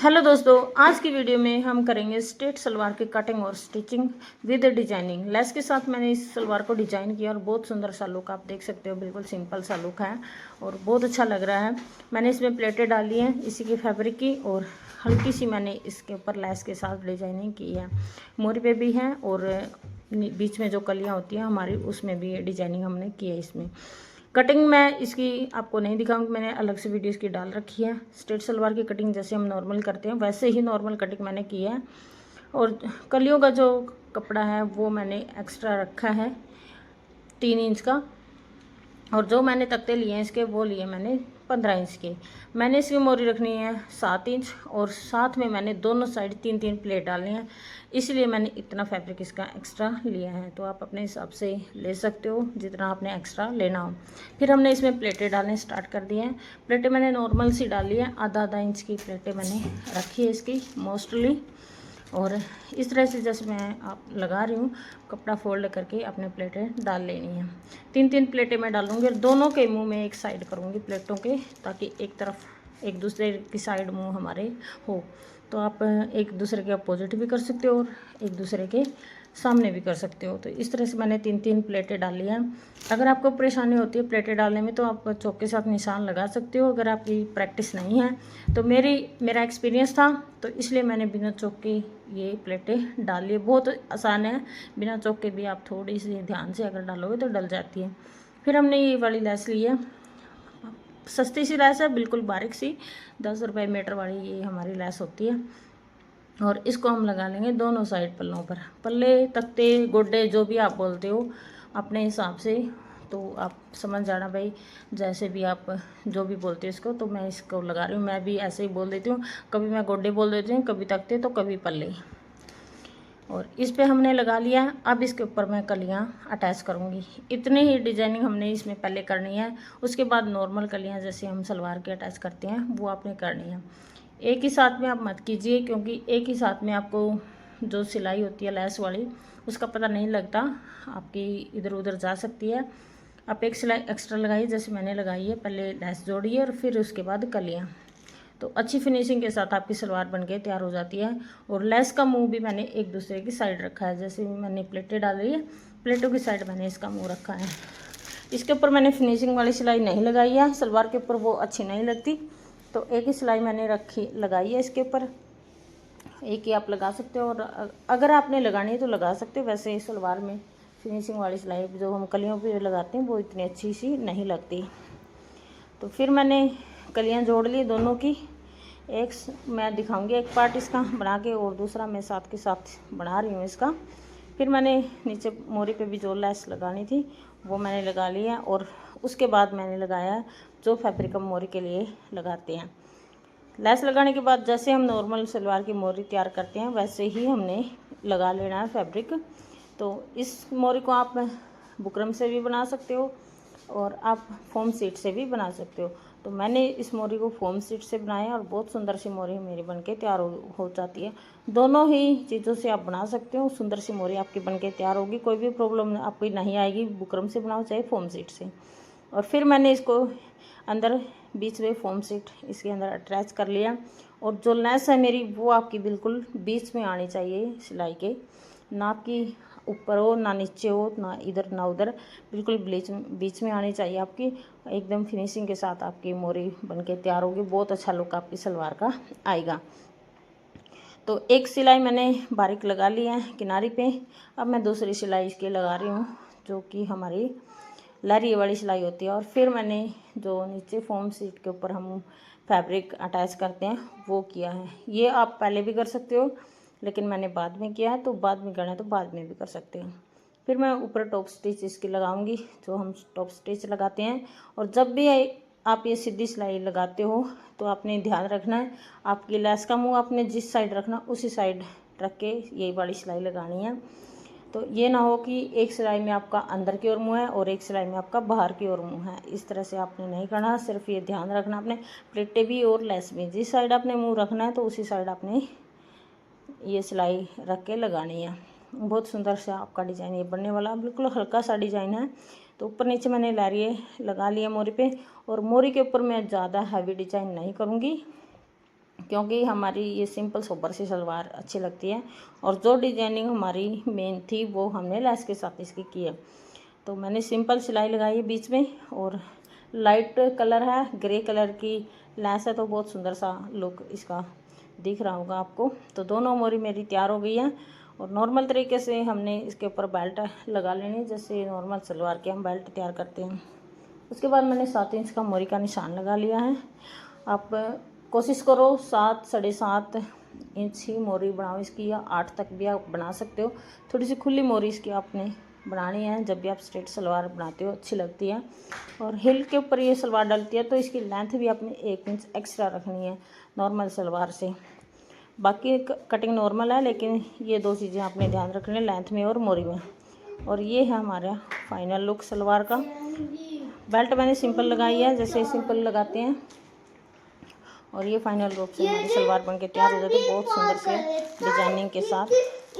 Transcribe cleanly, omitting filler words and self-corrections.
Hello दोस्तों, आज की वीडियो में हम करेंगे स्ट्रेट सलवार की कटिंग और स्टिचिंग विद डिजाइनिंग। लेस के साथ मैंने इस सलवार को डिजाइन किया और बहुत सुंदर सा लुक आप देख सकते हो। बिल्कुल सिंपल सा लुक है और बहुत अच्छा लग रहा है। मैंने इसमें प्लेटें डाली हैं इसी की फैब्रिक की और हल्की सी मैंने इसके ऊपर लेस के साथ डिजाइनिंग की है। मोरी पे भी है और बीच में जो कलियाँ होती हैं हमारी उसमें भी डिजाइनिंग हमने की है। इसमें कटिंग मैं इसकी आपको नहीं दिखाऊंगी, मैंने अलग से वीडियो इसकी डाल रखी है। स्ट्रेट सलवार की कटिंग जैसे हम नॉर्मल करते हैं वैसे ही नॉर्मल कटिंग मैंने की है। और कलियों का जो कपड़ा है वो मैंने एक्स्ट्रा रखा है 3 इंच का। और जो मैंने तख्ते लिए हैं इसके वो लिए मैंने 15 इंच के। मैंने इसकी मोरी रखनी है 7 इंच और साथ में मैंने दोनों साइड 3-3 प्लेट डालनी है, इसलिए मैंने इतना फैब्रिक इसका एक्स्ट्रा लिया है। तो आप अपने हिसाब से ले सकते हो जितना आपने एक्स्ट्रा लेना हो। फिर हमने इसमें प्लेटें डालने स्टार्ट कर दिए हैं। प्लेटें मैंने नॉर्मल सी डाली है, आधा इंच की प्लेटें मैंने रखी है इसकी मोस्टली। और इस तरह से जैसे मैं आप लगा रही हूँ कपड़ा फोल्ड करके अपने प्लेटें डाल लेनी है। 3-3 प्लेटें मैं डालूँगी और दोनों के मुंह में एक साइड करूँगी प्लेटों के, ताकि एक तरफ एक दूसरे की साइड मुंह हमारे हो। तो आप एक दूसरे के अपोजिट भी कर सकते हो और एक दूसरे के सामने भी कर सकते हो। तो इस तरह से मैंने 3-3 प्लेटें डाली हैं। अगर आपको परेशानी होती है प्लेटें डालने में तो आप चौक के साथ निशान लगा सकते हो, अगर आपकी प्रैक्टिस नहीं है तो। मेरा एक्सपीरियंस था तो इसलिए मैंने बिना चौक के ये प्लेटें डाली है। बहुत आसान है, बिना चौक के भी आप थोड़ी सी ध्यान से अगर डालोगे तो डल जाती है। फिर हमने ये वाली लेस ली है, सस्ती सी लेस है, बिल्कुल बारीक सी 10 रुपये मीटर वाली ये हमारी लेस होती है। और इसको हम लगा लेंगे दोनों साइड पल्लों पर। पल्ले तख्ते गोड्डे जो भी आप बोलते हो अपने हिसाब से, तो आप समझ जाना भाई, जैसे भी आप जो भी बोलते हो इसको। तो मैं इसको लगा रही हूँ, मैं भी ऐसे ही बोल देती हूँ, कभी मैं गोड्डे बोल देती हूँ, कभी तख्ते तो कभी पल्ले। और इस पे हमने लगा लिया। अब इसके ऊपर मैं कलियाँ अटैच करूँगी। इतनी ही डिजाइनिंग हमने इसमें पहले करनी है, उसके बाद नॉर्मल कलियाँ जैसे हम सलवार के अटैच करते हैं वो आपने करनी है। एक ही साथ में आप मत कीजिए, क्योंकि एक ही साथ में आपको जो सिलाई होती है लेस वाली उसका पता नहीं लगता, आपकी इधर उधर जा सकती है। आप एक सिलाई एक्स्ट्रा लगाइए जैसे मैंने लगाई है, पहले लेस जोड़िए और फिर उसके बाद कलियाँ। तो अच्छी फिनिशिंग के साथ आपकी सलवार बन के तैयार हो जाती है। और लेस का मुंह भी मैंने एक दूसरे की साइड रखा है, जैसे मैंने प्लेटें डाली है प्लेटों की साइड मैंने इसका मुंह रखा है। इसके ऊपर मैंने फिनिशिंग वाली सिलाई नहीं लगाई है, सलवार के ऊपर वो अच्छी नहीं लगती, तो एक ही सिलाई मैंने लगाई है इसके ऊपर। एक ही आप लगा सकते हो, और अगर आपने लगानी है तो लगा सकते हो। वैसे सलवार में फिनिशिंग वाली सिलाई जो हम कलियों पे लगाते हैं वो इतनी अच्छी सी नहीं लगती। तो फिर मैंने कलियां जोड़ ली दोनों की। एक मैं दिखाऊंगी एक पार्ट इसका बना के, और दूसरा मैं साथ के साथ बना रही हूँ इसका। फिर मैंने नीचे मोरी पे भी जो लेस लगानी थी वो मैंने लगा लिया, और उसके बाद मैंने लगाया जो फैब्रिक हम मोरी के लिए लगाते हैं। लेस लगाने के बाद जैसे हम नॉर्मल सलवार की मोरी तैयार करते हैं वैसे ही हमने लगा लेना है फैब्रिक। तो इस मोरी को आप बुकरम से भी बना सकते हो और आप फोम सीट से भी बना सकते हो। तो मैंने इस मोरी को फोम सीट से बनाया और बहुत सुंदर सी मोरी मेरी बनके तैयार हो जाती है। दोनों ही चीज़ों से आप बना सकते हो, सुंदर सी मोरी आपकी बनके तैयार होगी, कोई भी प्रॉब्लम आपकी नहीं आएगी, बुकरम से बनाओ चाहे फोम सीट से। और फिर मैंने इसको अंदर बीच में फोम सीट इसके अंदर अटैच कर लिया। और जो लेस है मेरी वो आपकी बिल्कुल बीच में आनी चाहिए सिलाई के, ना कि ऊपर हो ना नीचे हो, ना इधर ना उधर, बिल्कुल बीच में आनी चाहिए आपकी। एकदम फिनिशिंग के साथ आपकी मोरी बनके तैयार होगी, बहुत अच्छा लुक आपकी सलवार का आएगा। तो एक सिलाई मैंने बारीक लगा ली है किनारे पे। अब मैं दूसरी सिलाई इसकी लगा रही हूँ जो कि हमारी लहरिए वाली सिलाई होती है। और फिर मैंने जो नीचे फोम सीट के ऊपर हम फैब्रिक अटैच करते हैं वो किया है। ये आप पहले भी कर सकते हो, लेकिन मैंने बाद में किया है, तो बाद में करना है तो बाद में भी कर सकते हो। फिर मैं ऊपर टॉप स्टिच इसकी लगाऊंगी जो हम टॉप स्टिच लगाते हैं। और जब भी आप ये सीधी सिलाई लगाते हो तो आपने ध्यान रखना है आपकी लेस का मुंह आपने जिस साइड रखना उसी साइड रख के यही वाली सिलाई लगानी है। तो ये ना हो कि एक सिलाई में आपका अंदर की ओर मुँह है और एक सिलाई में आपका बाहर की ओर मुँह है, इस तरह से आपने नहीं करना। सिर्फ ये ध्यान रखना आपने प्लेटें भी और लेस में जिस साइड आपने मुँह रखना है तो उसी साइड आपने ये सिलाई रख के लगानी है। बहुत सुंदर सा आपका डिज़ाइन ये बनने वाला, बिल्कुल हल्का सा डिज़ाइन है। तो ऊपर नीचे मैंने लहरिए लगा लिया मोरी पे, और मोरी के ऊपर मैं ज़्यादा हैवी डिज़ाइन नहीं करूँगी, क्योंकि हमारी ये सिंपल सोबर सी सलवार अच्छी लगती है। और जो डिजाइनिंग हमारी मेन थी वो हमने लेस के साथ इसकी की है। तो मैंने सिंपल सिलाई लगाई है बीच में, और लाइट कलर है, ग्रे कलर की लेस है, तो बहुत सुंदर सा लुक इसका दिख रहा होगा आपको। तो दोनों मोरी मेरी तैयार हो गई है। और नॉर्मल तरीके से हमने इसके ऊपर बेल्ट लगा लेनी, जैसे नॉर्मल सलवार के हम बेल्ट तैयार करते हैं। उसके बाद मैंने 7 इंच का मोरी का निशान लगा लिया है। आप कोशिश करो 7 साढ़े 7 इंच ही मोरी बनाओ इसकी, या 8 तक भी आप बना सकते हो। थोड़ी सी खुली मोरी इसकी आपने बनानी है, जब भी आप स्ट्रेट सलवार बनाते हो अच्छी लगती है। और हिल के ऊपर ये सलवार डलती है, तो इसकी लेंथ भी आपने 1 इंच एक्स्ट्रा रखनी है नॉर्मल सलवार से। बाकी कटिंग नॉर्मल है, लेकिन ये 2 चीज़ें आपने ध्यान रखनी है, लेंथ में और मोरी में। और ये है हमारा फाइनल लुक सलवार का। बेल्ट मैंने सिंपल लगाई है, जैसे सिंपल लगाते हैं। और ये फाइनल रूप से हमारी सलवार बनके तैयार हो जाती है, बहुत सुंदर से डिजाइनिंग के साथ।